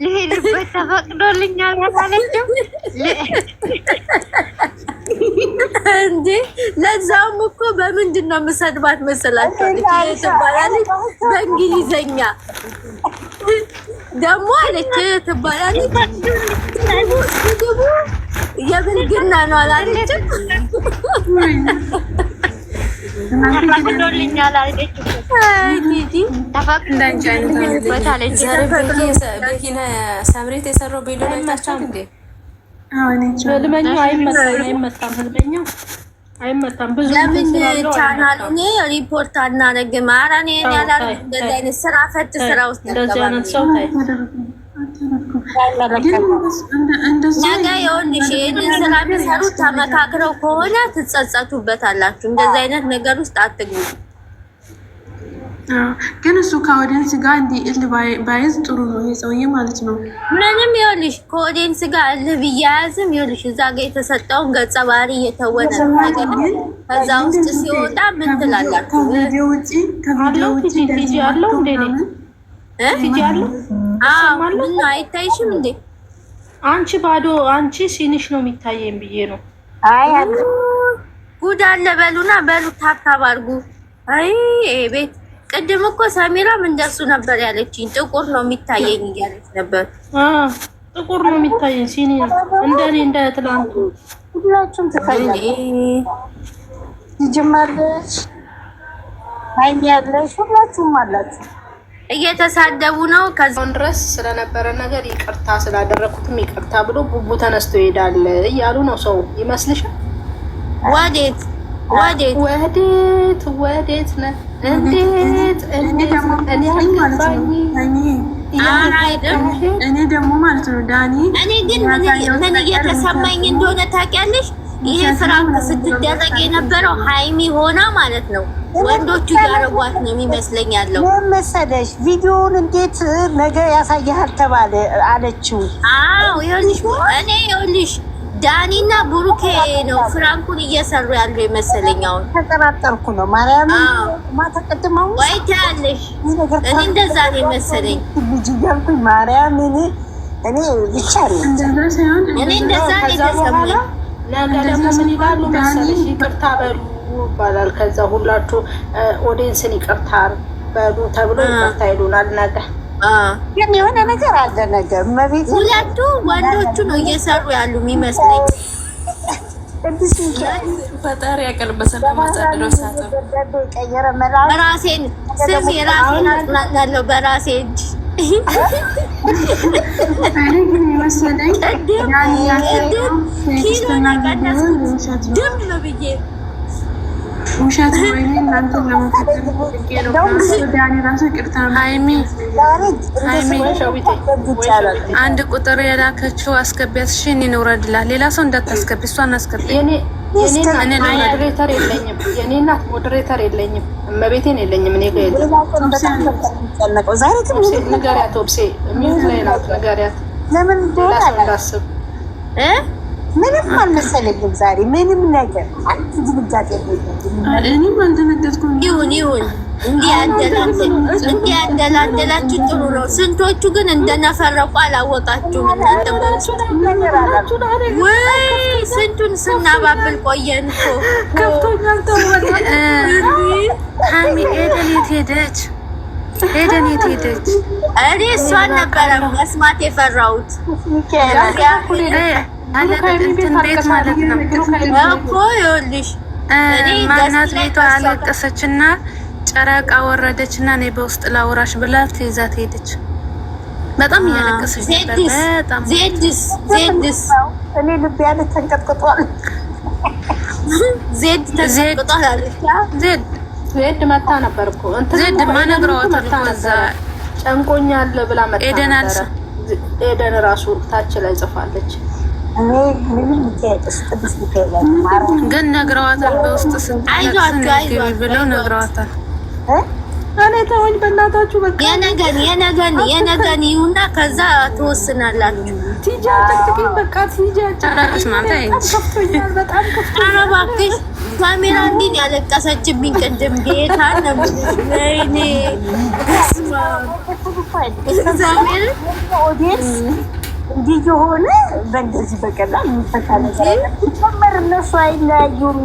ልሄድበት ተፈቅዶልኛል አላለችም እንዴ? ለዛውም እኮ በምንድን ነው የምሰድባት መሰላችሁ? ትባላለች በእንግሊዘኛ ደግሞ አለች ትባላለች። የብልግና ነው አላለችም? ተፈቅዶልኛል አለችም። ተፈቅዶልኛል አለች። በኪነ ሰምሬት የሰራው ቪዲዮ ላይ ታቻው እንዴ? ህልመኛው አይመጣም። ህልመኛው አይመጣም። ብዙ ለምን ቻናሉን ሪፖርት አናደርግም? ኧረ እኔ ያላልኩት እንደዚህ አይነት ስራ ፈት ስራ ውስጥ እንደዚህ አይነት ሰው ታይ ነገ ይኸውልሽ ይሄንን ስራ የሚሰሩት ተመካክረው ከሆነ ትጸጸቱበታላችሁ። እንደዚህ አይነት ነገር ውስጥ አትግቡ። ግን እሱ ከኦዲየንስ ጋር እንዲህ እልህ ባይዝ ጥሩ ነው የሰውዬ ማለት ነው። ምንም ይኸውልሽ ከኦዲየንስ ጋር እልህ ቢያያዝም ይኸውልሽ እዛ ጋር የተሰጠውን ገጸ ባህሪ እየተወነ ነገር ከዛ ውስጥ ሲወጣ ምን ትላላችሁ? ከቪዲዮ ውጪ ቲጂ አለው እንዴ? ቲጂ አለው? አዎ ምን አይታይሽም እንዴ? አንቺ ባዶ አንቺ ሲኒሽ ነው የሚታየኝ ብዬ ነው። አይ ጉድ አለ በሉና በሉ ታብታብ አድርጉ። አይ ቤት ቅድም እኮ ሰሚራም እንደሱ ነበር ያለችኝ። ጥቁር ነው የሚታየኝ እያለች ነበር። ጥቁር ነው የሚታየኝ ሲኒ እንደኔ እንደ ትላንቱ ሁላችሁም ትፈልጊ ይጀምራለሽ። አይ ያለሽ ሁላችሁም አላችሁ እየተሳደቡ ነው። ከዛን ድረስ ስለነበረ ነገር ይቅርታ ስላደረኩትም ይቅርታ ብሎ ቡቡ ተነስቶ ይሄዳል እያሉ ነው። ሰው ይመስልሻል? ወዴት ነህ? እንዴት እኔ ደግሞ ማለት ነው ዳኒ እኔ ግን ምን እየተሰማኝ እንደሆነ ታውቂያለሽ? ይሄ ፍራንክ ስትደረግ የነበረው ሃይሚ ሆና ማለት ነው ወንዶቹ ያረጓት ነው የሚመስለኝ ያለው። ምን መሰለሽ ቪዲዮውን እንዴት ነገ ያሳያል ተባለ አለችው። አዎ ይኸውልሽ ዳኒና ብሩኬ ነው ፍራንኩን እየሰሩ ያለው የመሰለኝ። አሁን ተጠራጠርኩ ነው ማርያም ማተቀደመው ወይ ታለሽ እኔ እንደዛ ነው የመሰለኝ። ልጅ ያልኩኝ ማርያም እኔ ብቻ እኔ እንደዛ ነው የተሰማኝ። ነገ ደግሞ ምን ይላሉ መሰለሽ? ይቅርታ በሉ ይባላል። ከዛ ሁላችሁ ኦዲየንስን ይቅርታ በሉ ተብሎ ይቅርታ ይሉናል ነገ። ግን የሆነ ነገር አለ ነገር መቤት ሁለቱ ወንዶቹ ነው እየሰሩ ያሉ የሚመስለኝ። ፈጣሪ ያቀርበሰለ ማጻደረው ሳተው ራሴን አጽናናለሁ በራሴ እጅ። ድም ነው ብዬ ውሸት ነው እናንተን ለመፈተን ዳኒ ራሱ ይቅርታ ሃይሚ አንድ ቁጥር የላከችው አስገቢያት። እሺ እኔ ነው ረድላት ሌላ ሰው እንዳታስገቢ እሷን አስገቢ። የኔ እናት ሞዴሬተር የለኝም እመቤቴን የለኝም። እኔ ጋር የለም። ንገሪያት ኦብሴ ሚዩት ላይ ናት። ንገሪያት ለምን እንዳስብ ምንም አልመሰለኝም ዛሬ ምንም ነገር አንተ ዝግጃት እኔም አልተነገርኩም። ይሁን እንዲያደላደላችሁ ጥሩ ነው። ስንቶቹ ግን እንደነፈረቁ አላወቃችሁም እናንተ። ወይ ስንቱን ስናባብል ቆየን እኮ ከፍቶኛል። ተወለ ሃሚ ኤደን የት ሄደች? እኔ እሷን ነበረ መስማት የፈራሁት እንትን ቤት ማለት ነው እኮ ይኸውልሽ ማናት ቤቷ አለቀሰችና ጨረቃ ወረደችና እኔ በውስጥ ላውራሽ ብላ ትይዛት ሄደች። በጣም እያለቀሰች ነበር። በጣም ዜድስ እኔ ልብ ያለ ተንቀጥቅጧል። ዜድ ተንቀጥቅጧል አለች። ዜድ መታ ነበር እኮ ዜድ ማነግረዋታል እኮ እዛ ጨንቆኛል ብላ መታ ነበር። ኤደን ራሱ ታች ላይ ጽፋለች። ግን ነግረዋታል በውስጥ ስንት ብለው ነግረዋታል። እኔ ተወኝ በእናታችሁ በቃ የነገን ይሁንና ከዛ ትወስናላችሁ። ቲጂ አጥቅጥቂኝ በቃ ቲጂ አጨራረስ ማለት ከፍቶኛል በጣም ከፍቶኛል። ኧረ እባክሽ ካሜራ እንዴት ያለቀሰችብኝ ቅድም ጌታ ነው። ወይኔ እንዲህ የሆነ በእንደዚህ በቀላል የሚፈታ ነገር ሲጀመር እነሱ አይለያዩም።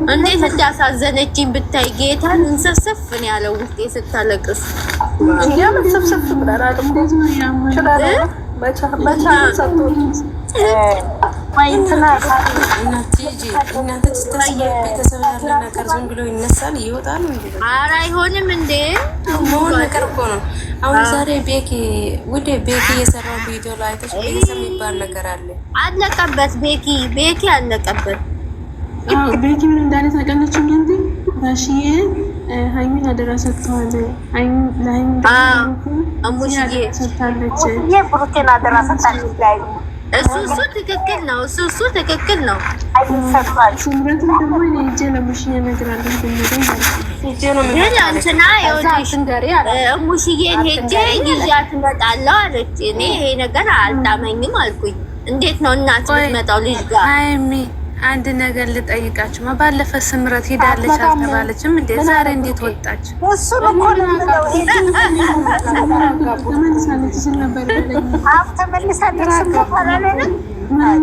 እንዴት እንዳሳዘነችኝ ብታይ ጌታን እንሰፍስፍ ነው ያለው ውስጤ ስታለቅስ። እኛም ሰፍስፍ ብለናል እኮ ይችላል መቻ ሰጥቶኝ እናንተ ስታስቡ ቤተሰብ ያለ ነገር ዝም ብሎ ይነሳል ይወጣል። ኧረ አይሆንም እንዴ መሆን ነገር እኮ ነው። አሁን ዛሬ ቤኪ ውዴ ቤኪ የሰራው ቪዲዮ ላይ አይተሽ ቤተሰብ የሚባል ነገር አለ። አለቀበት ቤኪ አለቀበት። ቤኪ ምን እንዳለ ታውቃለች እንዴ? ጋሽዬ ሃይሚን አደራ ሰጥተዋል። አሙሽዬ ሰጥታለች። የብሩኬን አደራ ሰጥታለች ላይ እሱ ትክክል ነው። እሱ ትክክል ነው። ስምረትን ደግሞ እኔ ሂጄ ለሙሽዬ እነግራለሁ ግን እንትና ይኸውልሽ ሙሽዬን ሄጄ ይዣት እመጣለሁ አለች። እኔ ይሄ ነገር አልጣመኝም አልኩኝ። እንዴት ነው እናት የምትመጣው ልጅ ጋር? ሃይሚ አንድ ነገር ልጠይቃችሁ። ባለፈ ስምረት ሄዳለች አልተባለችም እንዴ? ዛሬ እንዴት ወጣች? እሱ እኮ ነው ተመልሳለች ስል ነበር ተመልሳለች። ስምረት አላለንም።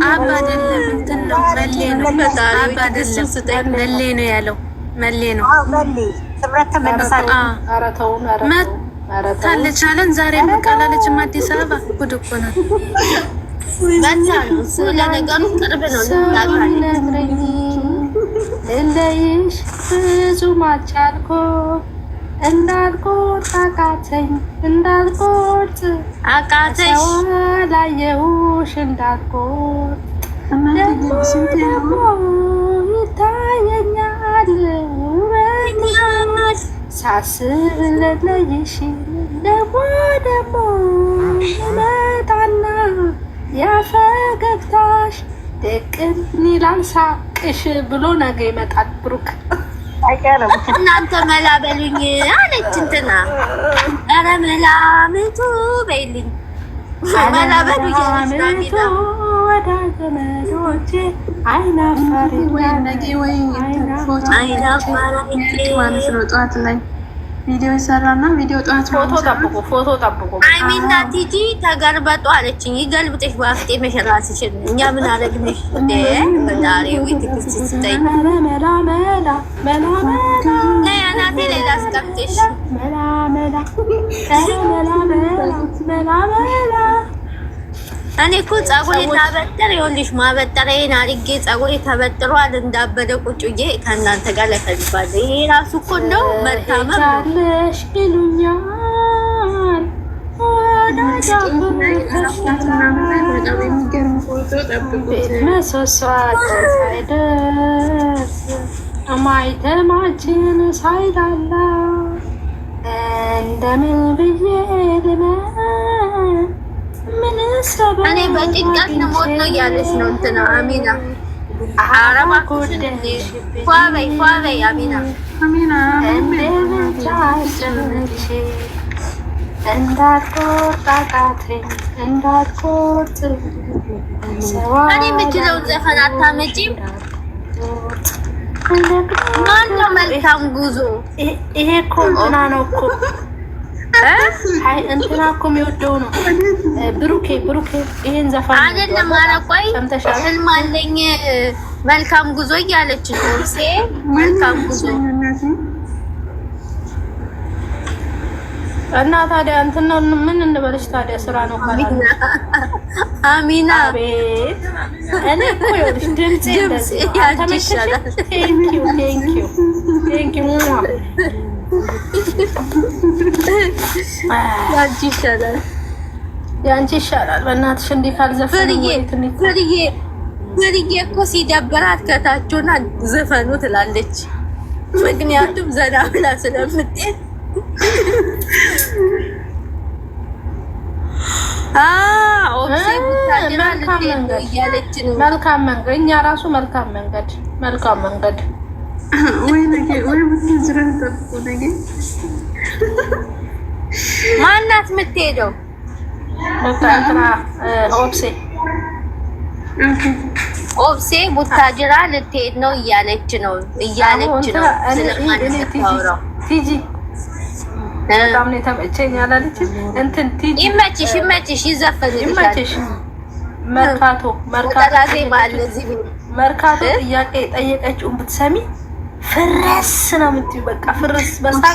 አባ አይደለም እንትን ነው መሌ ነው። አባ አይደለም መሌ ነው ያለው። መሌ ነው። መሌ ስምረት ተመልሳለች። ኧረ ተውን መታለች አለን። ዛሬ መቃላለችም አዲስ አበባ ጉድ እኮ ነው። ለነገሩ ቅርብ ነው። እንደይሽ ብዙ ማቻልኮ እንዳልቆርጥ አቃተኝ ላየውሽ እንዳልቆርጥ ደግሞ ይታየኛል ሳስብ ለለይሽ ደግሞ መጣና ያፈገግታሽ ደቅን ይላል ሳቅሽ ብሎ ነገ ይመጣል። ብሩክ አይቀርም። እናንተ መላ በሉኝ አለች እንትና። ኧረ መላምቱ በይልኝ መላ በሉ እያለች ወዳጅ ዘመዶቼ አይናፋሪ ማለት ነው። ጠዋት ላይ ቪዲዮ ይሰራና ቪዲዮ ጠዋት ፎቶ ጠብቁ። አይሚና ቲጂ ተገርበጡ አለችኝ። ይገልብጥሽ በአፍጤ መሸራስሽን እኛ ምን አረግንሽ እንዴ? በዛሬ ትግስት ስጠኝ ናቴ ሌላ አስቀምጥሽ እኔ እኮ ፀጉሬን ላበጥር ይኸውልሽ፣ ማበጠሪያዬን አድርጌ ፀጉሬ ተበጥሯል እንዳበደ ቁጭ ብዬ ከእናንተ ጋር ለፈልፋለሁ። ይሄ ራሱ እኮ እንደው መታመም ይሉኛል። መሶሷት ሳይደርስ ማይተማችን ሳይላላ እንደምን ብዬ እኔ በጭንቀት ነው ሞት ነው እያለች ነው እንትና አሚና። አረባ ፏበይ አሚና እኔ የምችለውን ዘፈን አታመጪም? ማነው መልካም ጉዞ? ይሄ እኮ እንትና ነው እኮ እንትና እኮ የሚወደው ነው ብሩኬ ይሄን ዘፈን አይደለም። ኧረ ቆይ ህልም አለኝ መልካም ጉዞ እያለች ነው። መልካም ጉዞ እና ታዲያ እንትና ምን እንበልሽ ታዲያ? ስራ ነው ካላ አሚና ቤት እኔ እኮ ይኸውልሽ ድምጼ ይሻላል። ቴንኪው ያንቺ ይሻላል። በእናትሽ እንዲህ ካልዘፈን ፍርዬ እኮ ሲደብራት ከታችና ዘፈኑ ትላለች። ምክንያቱም ዘና ብላ ስለምትሄድ መልካም መንገድ እኛ ራሱ መልካም መንገድ ወይ ነገር ወይ ዝረን ተጥቆ ነገር ማናት የምትሄደው? እንትና ኦብሴ ቡታጅራ ልትሄድ ነው እያለች ነው ስለማንታወራው ቲጂ በጣም ነው የተመቸኝ አላለችም። እንትን ቲጂ ይመችሽ ይመችሽ ይመችሽ። መርካቶ ጥያቄ ጠየቀችውን ብትሰሚ ፍረስ ነው የምትይው። በቃ ፍረስ በሳቅ